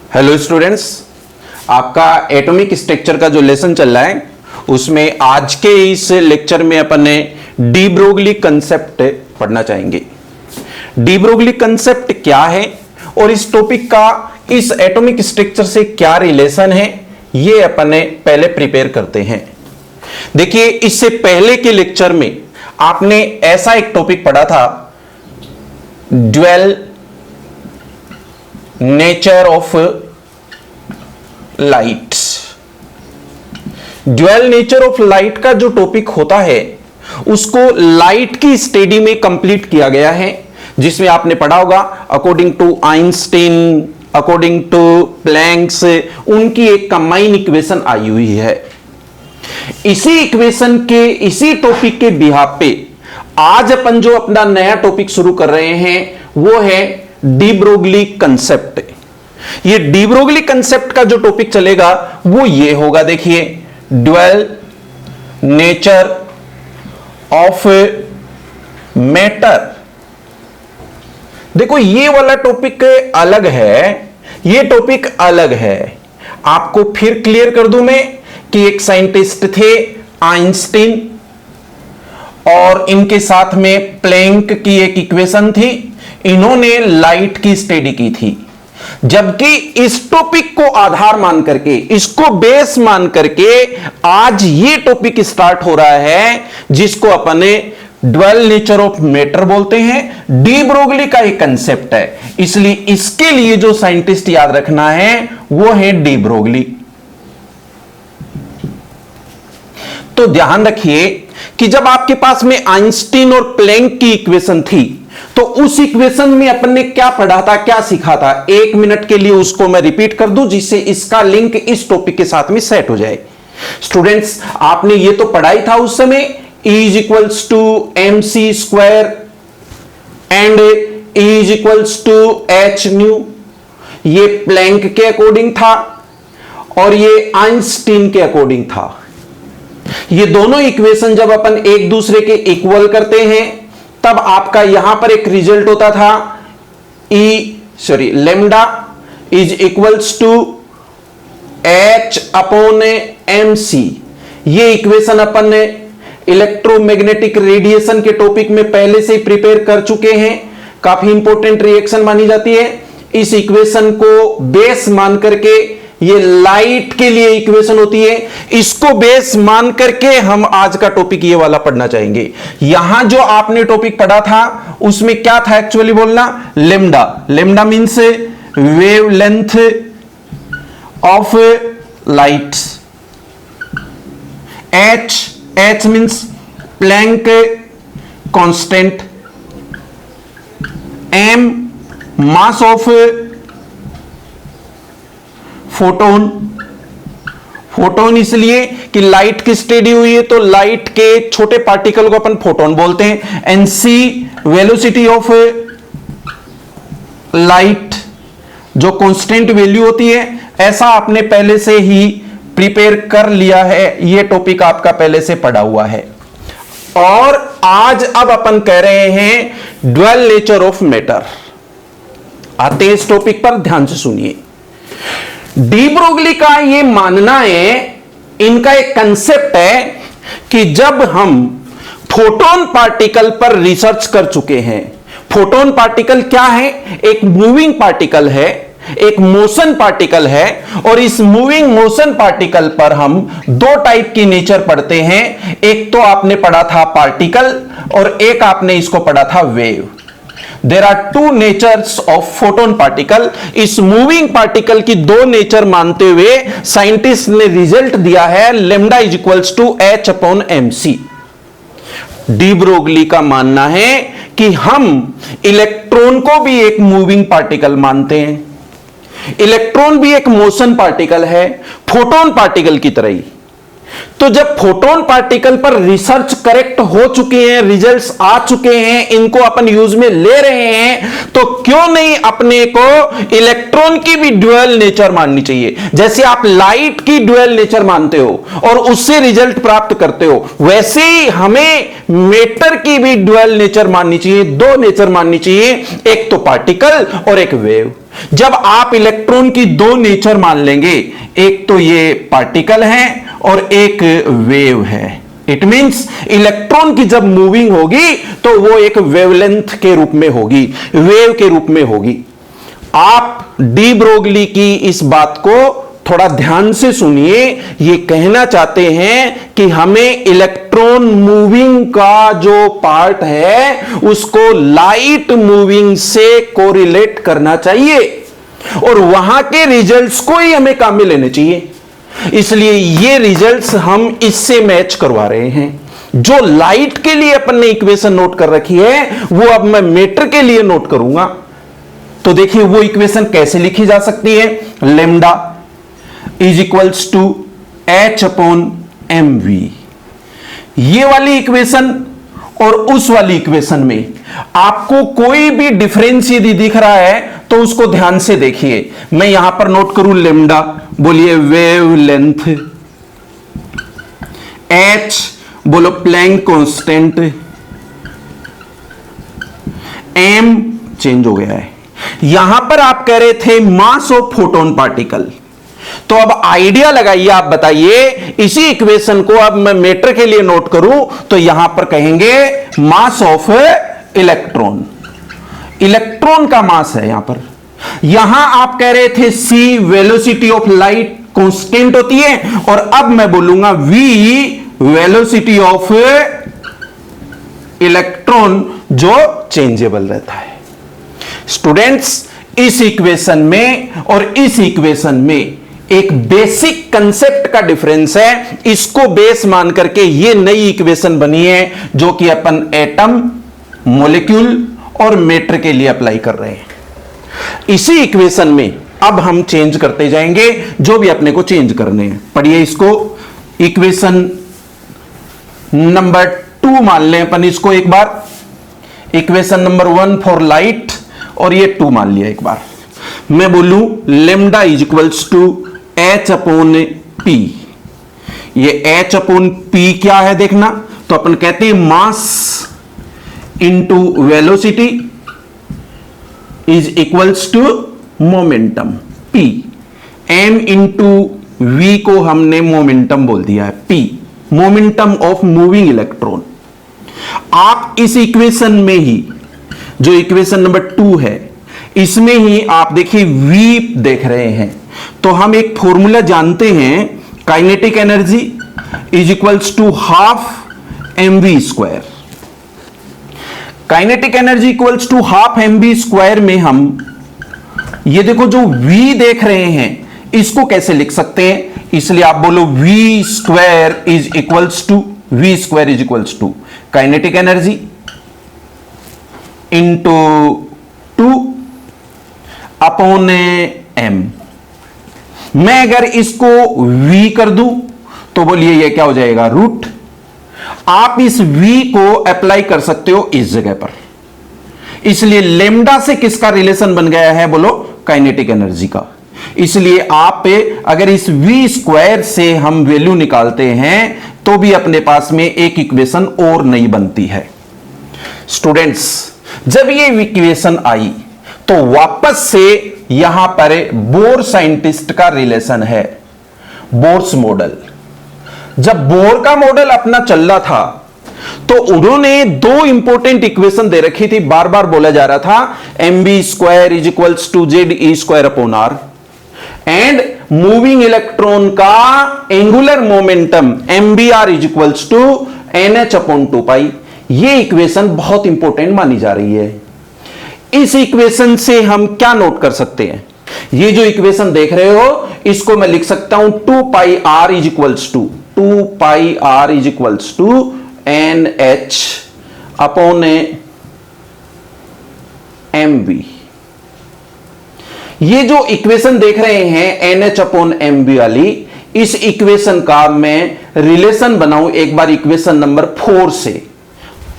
Hello students, आपका atomic structure का जो लेसन चल रहा है उसमें आज के इस लेक्चर में अपन ने डी ब्रोगली कंसेप्ट पढ़ना चाहेंगे। डी ब्रोगली कंसेप्ट क्या है और इस टॉपिक का इस एटॉमिक स्ट्रक्चर से क्या रिलेशन है, ये अपन ने पहले प्रिपेयर करते हैं। देखिए, इससे पहले के लेक्चर में आपने ऐसा एक टॉपिक पढ़ा था, dual nature of light. Dual nature of light का जो टॉपिक होता है उसको लाइट की स्टडी में कंप्लीट किया गया है, जिसमें आपने पढ़ा होगा according to Einstein, according to Planck's, उनकी एक कंबाइन इक्वेशन आई हुई है। इसी इक्वेशन के इसी टॉपिक के बिहाफ पे आज अपन जो अपना नया टॉपिक शुरू कर रहे हैं वो है डी ब्रोगली कंसेप्ट। ये डी ब्रोगली कंसेप्ट का जो टॉपिक चलेगा वो ये होगा, देखिए, ड्यूअल नेचर ऑफ मैटर। देखो, ये वाला टॉपिक अलग है, ये टॉपिक अलग है। आपको फिर क्लियर कर दूं मैं कि एक साइंटिस्ट थे आइंस्टीन और इनके साथ में प्लैंक की एक इक्वेशन थी, इन्होंने लाइट की स्टडी की थी। जबकि इस टॉपिक को आधार मान करके, इसको बेस मान करके आज ये टॉपिक स्टार्ट हो रहा है जिसको अपन ड्यूअल नेचर ऑफ मैटर बोलते हैं। डी ब्रोगली का एक कंसेप्ट है, इसलिए इसके लिए जो साइंटिस्ट याद रखना है वो है डी ब्रोगली। तो ध्यान रखिए कि जब आपके पास में आइंस्टीन और प्लैंक की इक्वेशन थी तो उस इक्वेशन में अपन ने क्या पढ़ा था, क्या सीखा था, 1 मिनट के लिए उसको मैं रिपीट कर दूं जिससे इसका लिंक इस टॉपिक के साथ में सेट हो जाए। स्टूडेंट्स, आपने ये तो पढ़ा ही था उस समय, E is equals to MC square and E is equals to H nu. ये प्लैंक के अकॉर्डिंग था और ये आइंस्टीन के अकॉर्डिंग था। ये दोनों इक्वेशन जब अपन एक दूसरे के इक्वल करते हैं तब आपका यहां पर एक रिजल्ट होता था, lambda is equals to H upon MC। ये इक्वेशन अपन ने इलेक्ट्रोमैग्नेटिक रेडिएशन के टॉपिक में पहले से ही प्रिपेयर कर चुके हैं, काफी इंपॉर्टेंट रिएक्शन मानी जाती है। इस इक्वेशन को बेस मान करके, ये लाइट के लिए इक्वेशन होती है, इसको बेस मान करके हम आज का टॉपिक ये वाला पढ़ना चाहेंगे। यहां जो आपने टॉपिक पढ़ा था उसमें क्या था एक्चुअली बोलना, lambda. Lambda means wavelength of light. H means Planck constant. M mass of photon. Photon इसलिए कि लाइट की स्टडी हुई है तो लाइट के छोटे पार्टिकल को अपन फोटोन बोलते हैं। And C velocity of light, जो कांस्टेंट वैल्यू होती है। ऐसा आपने पहले से ही प्रिपेयर कर लिया है, ये टॉपिक आपका पहले से पढ़ा हुआ है। और आज अब अपन कह रहे हैं ड्यूअल नेचर ऑफ मैटर। आते हैं इस टॉपिक पर, ध्यान से सुनिए। डी ब्रोगली का ये मानना है, इनका एक कंसेप्ट है कि जब हम फोटोन पार्टिकल पर रिसर्च कर चुके हैं, फोटोन पार्टिकल क्या है, एक मूविंग पार्टिकल है, एक मोशन पार्टिकल है, और इस मूविंग मोशन पार्टिकल पर हम दो टाइप की नेचर पढ़ते हैं। एक तो आपने पढ़ा था पार्टिकल और एक आपने इसको पढ़ा था wave. There are two natures of photon particle। इस मूविंग पार्टिकल की दो नेचर मानते हुए साइंटिस्ट ने रिजल्ट दिया है lambda is equals to H upon MC। De Broglie का मानना है कि हम इलेक्ट्रॉन को भी एक मूविंग पार्टिकल मानते हैं, इलेक्ट्रॉन भी एक मोशन पार्टिकल है, फोटोन पार्टिकल की तरह ही। तो जब फोटोन पार्टिकल पर रिसर्च करेक्ट हो चुके हैं, रिजल्ट्स आ चुके हैं, इनको अपन यूज में ले रहे हैं, तो क्यों नहीं अपने को इलेक्ट्रॉन की भी ड्यूअल नेचर माननी चाहिए। जैसे आप लाइट की ड्यूअल नेचर मानते हो और उससे रिजल्ट प्राप्त करते हो, वैसे ही हमें मैटर की भी ड्यूअल नेचर माननी चाहिए, दो नेचर माननी चाहिए, एक तो पार्टिकल और एक वेव। जब आप इलेक्ट्रॉन की दो नेचर मान लेंगे, एक तो ये पार्टिकल है और एक वेव है, इट मींस इलेक्ट्रॉन की जब मूविंग होगी तो वो एक वेवलेंथ के रूप में होगी, वेव के रूप में होगी। आप डी ब्रोगली की इस बात को थोड़ा ध्यान से सुनिए। ये कहना चाहते हैं कि हमें इलेक्ट्रॉन मूविंग का जो पार्ट है उसको लाइट मूविंग से कोरिलेट करना चाहिए और वहां के रिजल्ट्स को ही हमें काम में लेने चाहिए। इसलिए ये रिजल्ट्स हम इससे मैच करवा रहे हैं। जो लाइट के लिए अपन ने इक्वेशन नोट कर रखी है वो अब मैं मैटर के लिए नोट करूंगा। तो देखिए वो इक्वेशन कैसे लिखी जा सकती है। Lambda is equals to H upon M V, ये वाली इक्वेशन और उस वाली इक्वेशन में आपको कोई भी डिफरेंस यदि दिख रहा है तो उसको ध्यान से देखिए। मैं यहां पर नोट करूं लेमडा, बोलिए वेव लेंथ, एच बोलो प्लैंक कांस्टेंट, एम चेंज हो गया है। यहां पर आप कह रहे थे मास ऑफ फोटोन पार्टिकल, तो अब आइडिया लगाइए, आप बताइए इसी इक्वेशन को अब मैं मैटर के लिए नोट करूं तो यहां पर कहेंगे मास ऑफ इलेक्ट्रॉन, इलेक्ट्रॉन का मास है यहां पर। यहां आप कह रहे थे सी वेलोसिटी ऑफ लाइट कांस्टेंट होती है और अब मैं बोलूंगा वी वेलोसिटी ऑफ इलेक्ट्रॉन जो चेंजेबल रहता है। स्टूडेंट्स, इस इक्वेशन में और इस इक्वेशन में एक बेसिक कंसेप्ट का डिफरेंस है। इसको बेस मान करके ये नई इक्वेशन बनी है जो कि अपन एटम, मॉलिक्यूल और मैटर के लिए अप्लाई कर रहे हैं। इसी इक्वेशन में अब हम चेंज करते जाएंगे जो भी अपने को चेंज करने हैं। पढ़िए इसको, इक्वेशन नंबर 2 मान लें अपन इसको एक बार, इक्वेशन नंबर 1 फॉर लाइट और ये 2 मान लिया एक बार। मैं बोलूं lambda is equals to H upon P. ये एच अपॉन पी क्या है देखना, तो अपन कहते हैं mass into velocity is equals to momentum P. M into V को हमने मोमेंटम बोल दिया है, P momentum of moving electron. आप इस इक्वेशन में ही जो इक्वेशन नंबर 2 है इसमें ही आप देखिए V देख रहे हैं, तो हम एक फॉर्मूला जानते हैं, kinetic energy is equals to half M V square. Kinetic energy equals to half M V square में हम ये देखो जो V देख रहे हैं इसको कैसे लिख सकते हैं, इसलिए आप बोलो V square is equals to kinetic energy into 2 upon M. मैं अगर इसको V कर दूं तो बोलिए ये क्या हो जाएगा, रूट। आप इस V को अप्लाई कर सकते हो इस जगह पर, इसलिए लेमडा से किसका रिलेशन बन गया है, बोलो काइनेटिक एनर्जी का। इसलिए आप अगर इस V स्क्वायर से हम वैल्यू निकालते हैं तो भी अपने पास में एक इक्वेशन और नहीं बनती है। स्टूडेंट्स, जब ये इक्वेशन आई तो वापस से यहां पर बोर साइंटिस्ट का रिलेशन है, बोर्स मॉडल। जब बोर का मॉडल अपना चल रहा था तो उन्होंने 2 इंपॉर्टेंट इक्वेशन दे रखी थी, बार बार बोला जा रहा था, m b square is equals to z e square upon r and moving electron का angular momentum m B are is equals to N H upon 2 pi. ये इक्वेशन बहुत इंपॉर्टेंट मानी जा रही है। इस इक्वेशन से हम क्या नोट कर सकते हैं, ये जो इक्वेशन देख रहे हो इसको मैं लिख सकता हूं 2 pi are is equals to N H upon M b. ये जो इक्वेशन देख रहे हैं n H upon M b वाली, इस इक्वेशन का मैं रिलेशन बनाऊं एक बार इक्वेशन नंबर 4 से,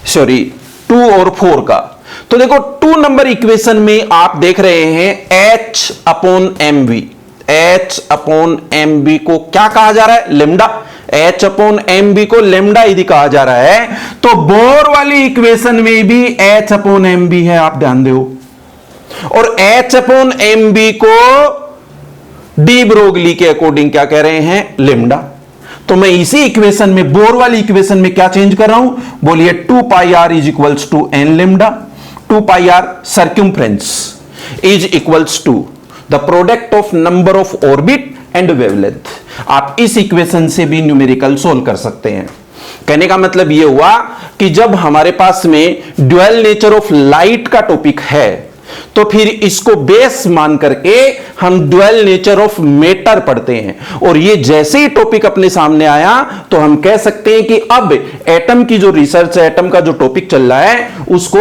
सॉरी 2 और 4 का। तो देखो 2 नंबर इक्वेशन में आप देख रहे हैं H upon M V. H upon M B को क्या कहा जा रहा है, lambda. H upon M B को लेमडा यदि कहा जा रहा है तो बोर वाली इक्वेशन में भी H अपॉन एम बी है, आप ध्यान दो। और H अपॉन एम बी को डी ब्रोगली के अकॉर्डिंग क्या कह रहे हैं, लेमडा। तो मैं इसी इक्वेशन में, बोर वाली इक्वेशन में क्या चेंज कर रहा हूं, बोलिए 2 pi are is equals to N lambda. 2 pi r circumference is equals to the product of number of orbit and wavelength. आप इस इक्वेशन से भी न्यूमेरिकल सोल्व कर सकते हैं। कहने का मतलब यह हुआ कि जब हमारे पास में ड्यूअल नेचर ऑफ लाइट का टॉपिक है तो फिर इसको बेस मान करके हम ड्यूअल नेचर ऑफ मैटर पढ़ते हैं। और ये जैसे ही टॉपिक अपने सामने आया तो हम कह सकते हैं कि अब एटम की जो रिसर्च है, एटम का जो टॉपिक चल रहा है, उसको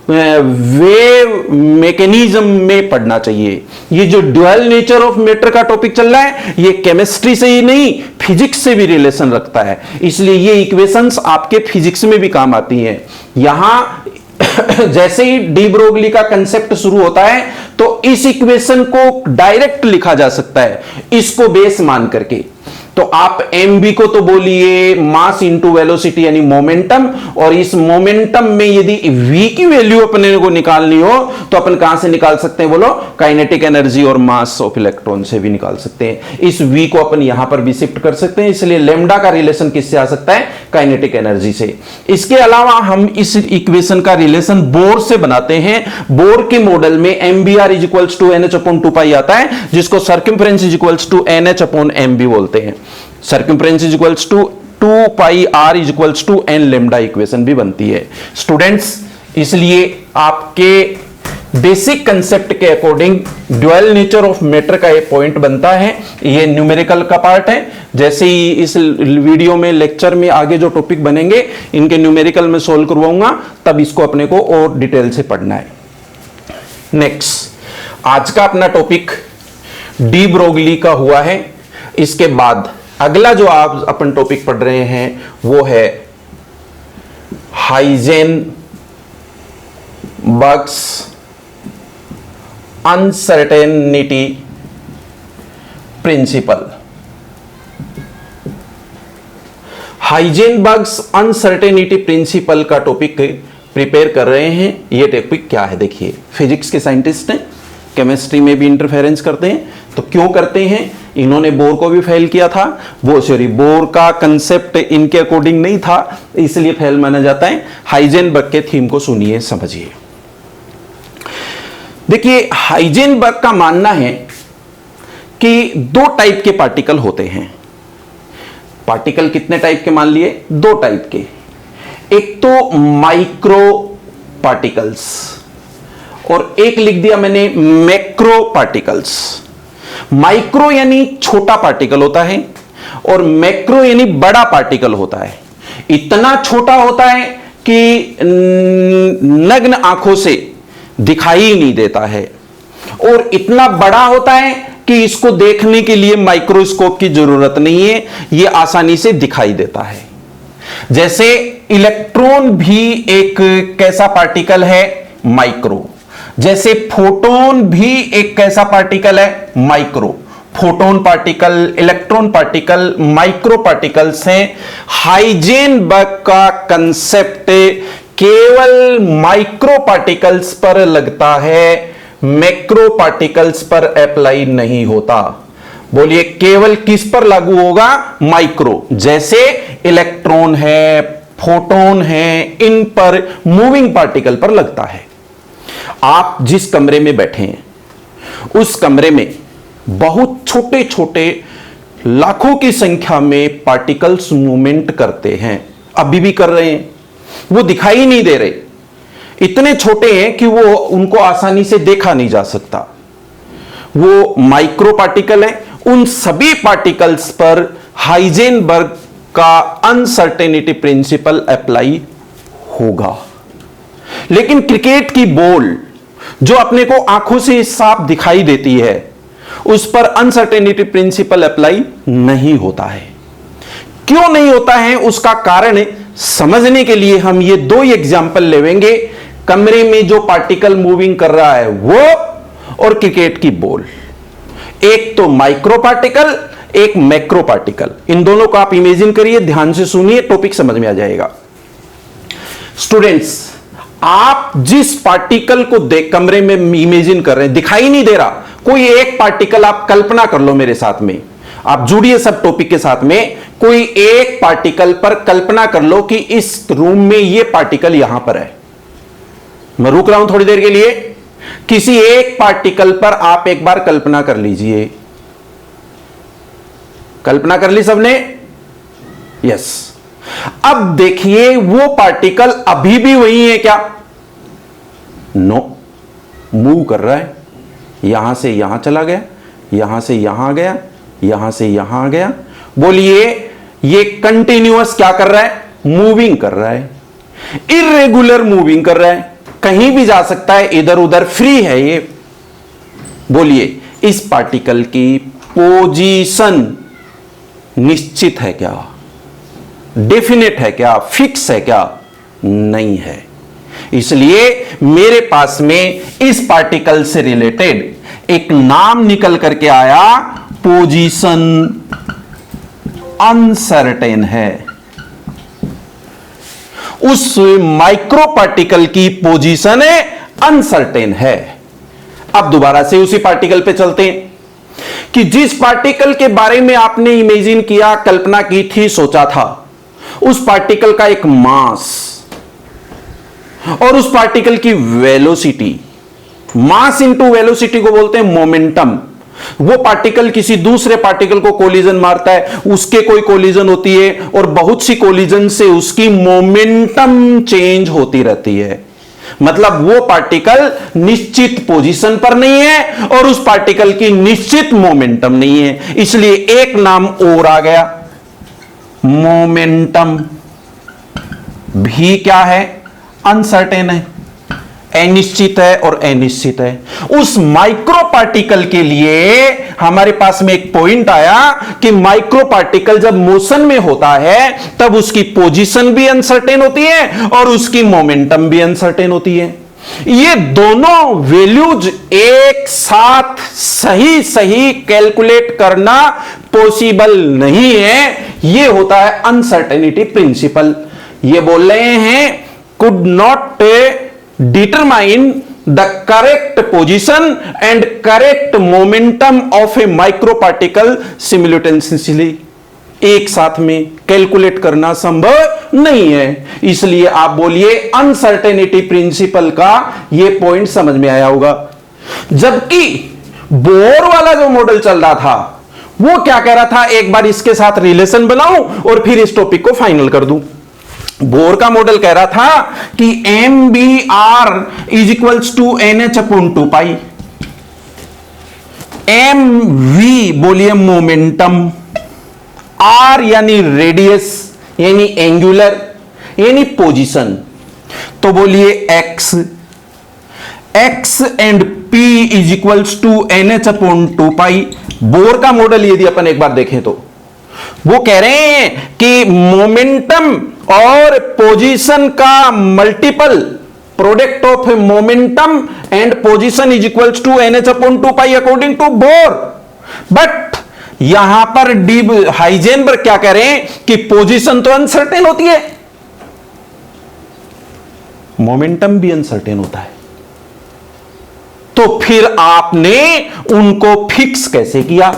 वेव मैकेनिज्म में पढ़ना चाहिए। ये जो ड्यूअल नेचर ऑफ मैटर का टॉपिक चल रहा है, ये केमिस्ट्री से ही नहीं, फिजिक्स से भी रिलेशन रखता है। इसलिए ये इक्वेशंस आपके फिजिक्स में भी काम आती हैं। यहां जैसे ही डी ब्रोगली का कंसेप्ट शुरू होता है तो इस इक्वेशन को डायरेक्ट लिखा जा सकता है इसको बेस मान करके। तो आप एम बी को तो बोलिए मास इंटू वेलोसिटी यानी मोमेंटम, और इस मोमेंटम में यदि v की वैल्यू अपने को निकालनी हो तो अपन कहां से निकाल सकते हैं, बोलो, काइनेटिक एनर्जी और मास ऑफ इलेक्ट्रॉन से भी निकाल सकते हैं। इस v को अपन यहां पर भी शिफ्ट कर सकते हैं, इसलिए लेमडा का रिलेशन किससे आ सकता है, काइनेटिक एनर्जी से। इसके अलावा हम इस इक्वेशन का रिलेशन बोर से बनाते हैं। बोर के मॉडल में M B are is equals to N H upon 2 pi आता है, जिसको circumference is equals to N H upon M B बोलते हैं। Circumference is equals to 2 pi are is equals to N lambda equation भी बनती है students. इसलिए आपके बेसिक कंसेप्ट के according dual nature of matter का ये पॉइंट बनता है। ये न्यूमेरिकल का पार्ट है। जैसे ही इस वीडियो में, लेक्चर में आगे जो टॉपिक बनेंगे इनके न्यूमेरिकल में सोल्व करवाऊंगा, तब इसको अपने को और डिटेल से पढ़ना है। नेक्स्ट, आज का अपना टॉपिक डी ब्रोगली का हुआ है। इसके बाद अगला जो आप अपन टॉपिक पढ़ रहे हैं वो है हाइजेनबर्ग्स अनसर्टेनिटी प्रिंसिपल। हाइजेनबर्ग्स अनसर्टेनिटी प्रिंसिपल का टॉपिक प्रिपेयर कर रहे हैं। ये टॉपिक क्या है, देखिए, फिजिक्स के साइंटिस्ट हैं, केमिस्ट्री में भी इंटरफेरेंस करते हैं। तो क्यों करते हैं, इन्होंने बोर को भी फेल किया था। बोर का कंसेप्ट इनके अकॉर्डिंग नहीं था, इसलिए फेल माना जाता है। हाइजेनबर्ग के थीम को सुनिए, समझिए। देखिए, हाइजेनबर्ग का मानना है कि 2 टाइप के पार्टिकल होते हैं। पार्टिकल कितने टाइप के मान लिए, 2 टाइप के। एक तो माइक्रो पार्टिकल्स और एक लिख दिया मैंने मैक्रो पार्टिकल्स। माइक्रो यानी छोटा पार्टिकल होता है और मैक्रो यानी बड़ा पार्टिकल होता है। इतना छोटा होता है कि नग्न आंखों से दिखाई नहीं देता है, और इतना बड़ा होता है कि इसको देखने के लिए माइक्रोस्कोप की जरूरत नहीं है, यह आसानी से दिखाई देता है। जैसे इलेक्ट्रॉन भी एक कैसा पार्टिकल है, माइक्रो। जैसे फोटोन भी एक कैसा पार्टिकल है, micro. Photon particle, electron particle micro particles हैं। हाइजेनबर्ग का कंसेप्ट केवल माइक्रो पार्टिकल्स पर लगता है, मैक्रो पार्टिकल्स पर अप्लाई नहीं होता। बोलिए, केवल किस पर लागू होगा, माइक्रो। जैसे इलेक्ट्रॉन है, फोटोन है, इन पर, मूविंग पार्टिकल पर लगता है। आप जिस कमरे में बैठे हैं उस कमरे में बहुत छोटे छोटे लाखों की संख्या में पार्टिकल्स मूवमेंट करते हैं, अभी भी कर रहे हैं। वो दिखाई नहीं दे रहे, इतने छोटे हैं कि वो उनको आसानी से देखा नहीं जा सकता। वो माइक्रो पार्टिकल है। उन सभी पार्टिकल्स पर हाइजेनबर्ग का अनसर्टेनिटी प्रिंसिपल अप्लाई होगा। लेकिन क्रिकेट की बॉल जो अपने को आंखों से साफ दिखाई देती है, उस पर अनसर्टेनिटी प्रिंसिपल अप्लाई नहीं होता है। क्यों नहीं होता है, उसका कारण समझने के लिए हम ये 2 एग्जाम्पल लेंगे। कमरे में जो पार्टिकल मूविंग कर रहा है वो, और क्रिकेट की बॉल। एक तो माइक्रो पार्टिकल, एक मैक्रो पार्टिकल। इन दोनों को आप इमेजिन करिए, ध्यान से सुनिए, टॉपिक समझ में आ जाएगा। स्टूडेंट्स, आप जिस पार्टिकल को देख कमरे में इमेजिन कर रहे हैं, दिखाई नहीं दे रहा, कोई एक पार्टिकल आप कल्पना कर लो मेरे साथ में, आप जुड़िए सब टॉपिक के साथ में, कोई एक पार्टिकल पर कल्पना कर लो कि इस रूम में ये पार्टिकल यहां पर है। मैं रुक रहा हूं थोड़ी देर के लिए। किसी एक पार्टिकल पर आप एक बार कल्पना कर लीजिए। कल्पना कर ली सबने? यस। अब देखिए वो पार्टिकल अभी भी वही है क्या? नो, मूव कर रहा है, यहां से यहां चला गया, यहां से यहां गया, यहां से यहां आ गया। बोलिए ये कंटिन्यूअस क्या कर रहा है? मूविंग कर रहा है, इर्रेगुलर मूविंग कर रहा है, कहीं भी जा सकता है, इधर उधर फ्री है ये। बोलिए इस पार्टिकल की पोजीशन निश्चित है क्या? डेफिनेट है क्या? फिक्स है क्या? नहीं है। इसलिए मेरे पास में इस पार्टिकल से रिलेटेड एक नाम निकल करके आया, पोजीशन अनसर्टेन है। उस माइक्रो पार्टिकल की पोजीशन अनसर्टेन है। अब दोबारा से उसी पार्टिकल पे चलते हैं कि जिस पार्टिकल के बारे में आपने इमेजिन किया, कल्पना की थी, सोचा था, उस पार्टिकल का एक मास और उस पार्टिकल की वेलोसिटी, मास इंटू वेलोसिटी को बोलते हैं मोमेंटम। वो पार्टिकल किसी दूसरे पार्टिकल को कोलिजन मारता है, उसके कोई कोलिजन होती है और बहुत सी कोलिजन से उसकी मोमेंटम चेंज होती रहती है। मतलब वो पार्टिकल निश्चित पोजीशन पर नहीं है और उस पार्टिकल की निश्चित मोमेंटम नहीं है, इसलिए एक नाम और आ गया, मोमेंटम। भी क्या है? अनसर्टेन है, अनिश्चित है और अनिश्चित है। उस माइक्रो पार्टिकल के लिए हमारे पास में एक पॉइंट आया कि माइक्रो पार्टिकल जब मोशन में होता है तब उसकी पोजीशन भी अनसर्टेन होती है और उसकी मोमेंटम भी अनसर्टेन होती है। ये दोनों वैल्यूज एक साथ सही सही कैलकुलेट करना पॉसिबल नहीं है। ये होता है अनसर्टेनिटी प्रिंसिपल। ये बोल रहे हैं could not determine the correct position and correct momentum of a microparticle simultaneously। एक साथ में कैलकुलेट करना संभव नहीं है। इसलिए आप बोलिए अनसर्टेनिटी प्रिंसिपल का ये पॉइंट समझ में आया होगा। जबकि बोर वाला जो मॉडल चल रहा था वो क्या कह रहा था, एक बार इसके साथ रिलेशन बनाऊं और फिर इस टॉपिक को फाइनल कर दूं। बोर का मॉडल कह रहा था कि M B are is equals to N H upon 2 pi. M V बोलिए मोमेंटम, आर यानी रेडियस यानी एंगुलर यानी पोजीशन, तो बोलिए X, X and P is equals to N H upon 2 pi. Bohr का मॉडल यदि अपन एक बार देखें तो वो कह रहे हैं कि मोमेंटम और पोजीशन का multiple, product of momentum and position is equals to N H upon 2 pi according to Bohr. But यहां पर डी हाइजेनबर्ग क्या कह रहे हैं कि पोजीशन तो अनसर्टेन होती है, मोमेंटम भी अनसर्टेन होता है। तो फिर आपने उनको फिक्स कैसे किया?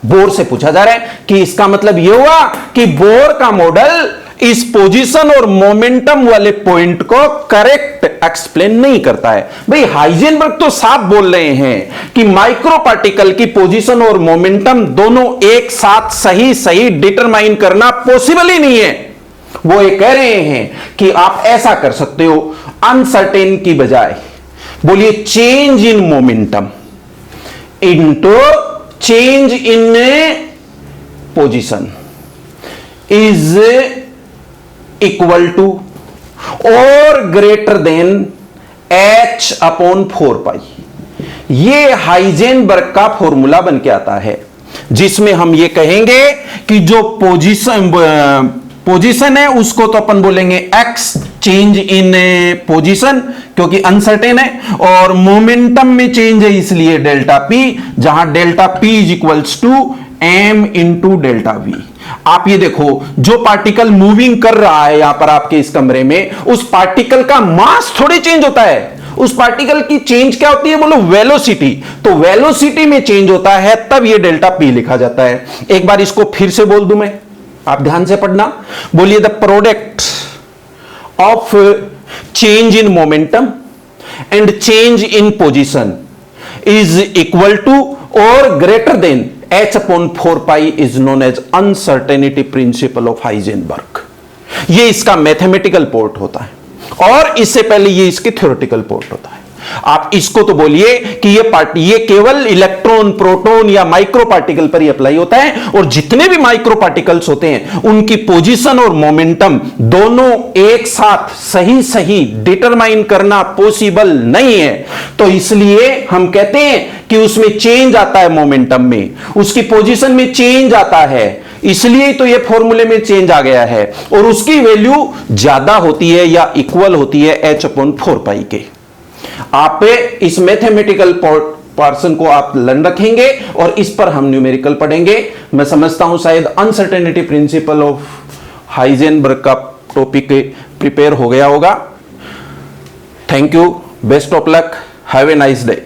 बोर से पूछा जा रहा है कि इसका मतलब यह हुआ कि बोर का मॉडल इस पोजीशन और मोमेंटम वाले पॉइंट को करेक्ट एक्सप्लेन नहीं करता है। भाई हाइजेनबर्ग तो साफ बोल रहे हैं कि माइक्रो पार्टिकल की पोजीशन और मोमेंटम दोनों एक साथ सही सही डिटरमाइन करना पॉसिबल ही नहीं है। वो ये कह रहे हैं कि आप ऐसा कर सकते हो, अनसर्टेन की बजाय बोलिए change in momentum into change in position is equal to और greater than h upon 4 pi. ये हाइजेनबर्ग का फॉर्मूला बन के आता है, जिसमें हम ये कहेंगे कि जो पोजीशन है उसको तो अपन बोलेंगे x, चेंज इन पोजीशन क्योंकि अनसर्टेन है, और मोमेंटम में चेंज है इसलिए डेल्टा p, जहां delta p is equals to m into delta V. आप ये देखो, जो पार्टिकल मूविंग कर रहा है यहां पर आपके इस कमरे में, उस पार्टिकल का मास थोड़ी चेंज होता है, उस पार्टिकल की चेंज क्या होती है, बोलो वेलोसिटी। तो वेलोसिटी में चेंज होता है, तब ये डेल्टा पी लिखा जाता है। एक बार इसको फिर से बोल दूं मैं, आप ध्यान से पढ़ना। बोलिए, the product of change in momentum and change in position is equal to और greater than h/4 is known as uncertainty principle of Heisenberg. ये इसका मैथमेटिकल पोर्ट होता है और इससे पहले ये इसके थ्योरेटिकल पोर्ट होता है। आप इसको तो बोलिए कि ये केवल इलेक्ट्रॉन, प्रोटॉन या माइक्रो पार्टिकल पर ही अप्लाई होता है, और जितने भी माइक्रो पार्टिकल्स होते हैं उनकी पोजीशन और मोमेंटम दोनों एक साथ सही डिटरमाइन करना पॉसिबल नहीं है। तो इसलिए हम कहते हैं कि उसमें चेंज आता है, मोमेंटम में उसकी पोजीशन में चेंज आता है, इसलिए तो ये फॉर्मूले में चेंज आ गया है, और उसकी वैल्यू ज्यादा होती है या इक्वल होती है h/4 के। आप इस मैथमेटिकल पोर्शन को आप लर्न रखेंगे और इस पर हम न्यूमेरिकल पढ़ेंगे। मैं समझता हूं शायद अनसर्टेनिटी प्रिंसिपल ऑफ हाइजेनबर्ग का टॉपिक प्रिपेयर हो गया होगा। Thank you, best of luck, have a nice day.